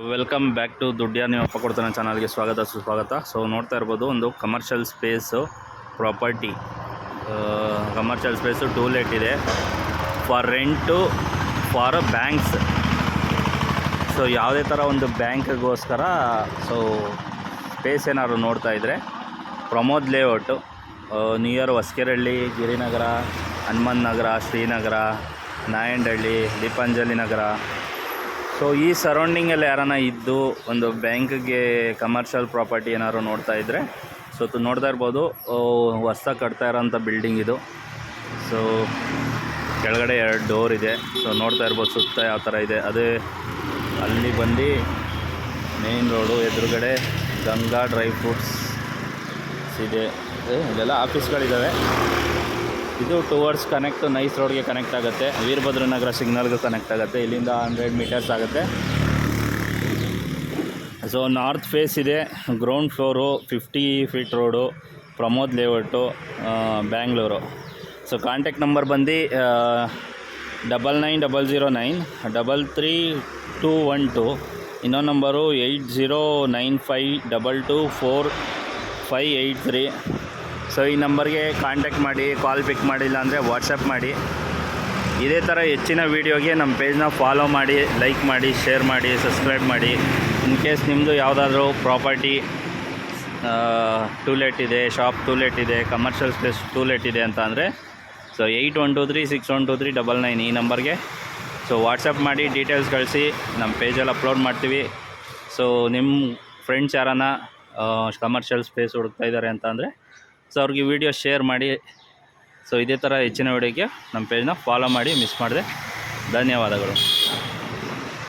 Welcome back to ದುಡ್ಡಿಯ ನೀವು ಅಪ್ಪ ಕೊಡ್ತಾನೆ ಚಾನಲ್ಗೆ ಸ್ವಾಗತ ಸುಸ್ವಾಗತ. ಸೊ ನೋಡ್ತಾ ಇರ್ಬೋದು ಒಂದು commercial space property, commercial space 2 let ಇದೆ for rent for banks. So ಯಾವುದೇ ಥರ ಒಂದು ಬ್ಯಾಂಕ್ಗೋಸ್ಕರ ಸೊ ಸ್ಪೇಸ್ ಏನಾದ್ರು ನೋಡ್ತಾ ಇದ್ದರೆ Pramod layout, near Hosakerehalli, Girinagar, Hanuman Nagar, Srinagar, Nayandahalli, Deepanjali Nagar. So ಈ ಸರೌಂಡಿಂಗಲ್ಲಿ ಯಾರನ್ನ ಇದ್ದು ಒಂದು ಬ್ಯಾಂಕ್ಗೆ ಕಮರ್ಷಿಯಲ್ ಪ್ರಾಪರ್ಟಿ ಏನಾದ್ರು ನೋಡ್ತಾ ಇದ್ದರೆ ಸೊ ನೋಡ್ತಾ ಇರ್ಬೋದು, ಹೊಸ್ದಾಗಿ ಕಟ್ತಾ ಇರೋಂಥ ಬಿಲ್ಡಿಂಗ್ ಇದು. ಸೊ ಕೆಳಗಡೆ 2 ಡೋರ್ ಇದೆ. ಸೊ ನೋಡ್ತಾ ಇರ್ಬೋದು ಸುತ್ತ ಯಾವ ಥರ ಇದೆ. ಅದೇ ಅಲ್ಲಿ ಬಂದು ಮೇನ್ ರೋಡು ಎದುರುಗಡೆ ಗಂಗಾ ಡ್ರೈ ಫ್ರೂಟ್ಸ್ ಇದೆ. ಇದೆಲ್ಲ ಆಫೀಸ್ಗಳಿದ್ದಾವೆ. ಇದು ಟುವರ್ಡ್ಸ್ ಕನೆಕ್ಟ್ ನೈಸ್ ರೋಡ್ಗೆ ಕನೆಕ್ಟ್ ಆಗುತ್ತೆ, ವೀರಭದ್ರ ನಗರ ಸಿಗ್ನಲ್ಗೆ ಕನೆಕ್ಟ್ ಆಗುತ್ತೆ. ಇಲ್ಲಿಂದ 100 ಮೀಟರ್ಸ್ ಆಗುತ್ತೆ. ಸೊ ನಾರ್ತ್ ಫೇಸ್ ಇದೆ, ground floor, 50 feet road, Pramod layout, Bangalore. So contact number ಬಂದು 9900933212. ಇನ್ನೊಂದು ನಂಬರು 8095224583. ಸೊ ಈ ನಂಬರ್ಗೆ ಕಾಂಟ್ಯಾಕ್ಟ್ ಮಾಡಿ, ಕಾಲ್ ಪಿಕ್ ಮಾಡಿಲ್ಲ ಅಂದರೆ ವಾಟ್ಸಪ್ ಮಾಡಿ. ಇದೇ ಥರ ಹೆಚ್ಚಿನ ವೀಡಿಯೋಗೆ ನಮ್ಮ ಪೇಜ್ನ ಫಾಲೋ ಮಾಡಿ, ಲೈಕ್ ಮಾಡಿ, ಶೇರ್ ಮಾಡಿ, ಸಬ್ಸ್ಕ್ರೈಬ್ ಮಾಡಿ. ಇನ್ ಕೇಸ್ ನಿಮ್ಮದು ಯಾವುದಾದ್ರೂ ಪ್ರಾಪರ್ಟಿ 2 ಲೆಟ್ ಇದೆ, ಶಾಪ್ 2 ಲೆಟ್ ಇದೆ, ಕಮರ್ಷಿಯಲ್ ಸ್ಪೇಸ್ 2 ಲೆಟ್ ಇದೆ ಅಂತ ಅಂದರೆ ಸೊ 8123612399 ಈ ನಂಬರ್ಗೆ ಸೊ ವಾಟ್ಸಪ್ ಮಾಡಿ ಡೀಟೇಲ್ಸ್ ಕಳಿಸಿ, ನಮ್ಮ ಪೇಜಲ್ಲಿ ಅಪ್ಲೋಡ್ ಮಾಡ್ತೀವಿ. ಸೊ ನಿಮ್ಮ ಫ್ರೆಂಡ್ಸ್ ಯಾರನ್ನ ಕಮರ್ಷಿಯಲ್ ಸ್ಪೇಸ್ ಹುಡುಕ್ತಾ ಇದ್ದಾರೆ ಅಂತ ಅಂದರೆ ಸೊ ಅವ್ರಿಗೆ ವಿಡಿಯೋ ಶೇರ್ ಮಾಡಿ. ಸೊ ಇದೇ ಥರ ಹೆಚ್ಚಿನ ವಿಡಿಯೋಗೆ ನಮ್ಮ ಪೇಜ್ನ ಫಾಲೋ ಮಾಡಿ, ಮಿಸ್ ಮಾಡಿದೆ. ಧನ್ಯವಾದಗಳು.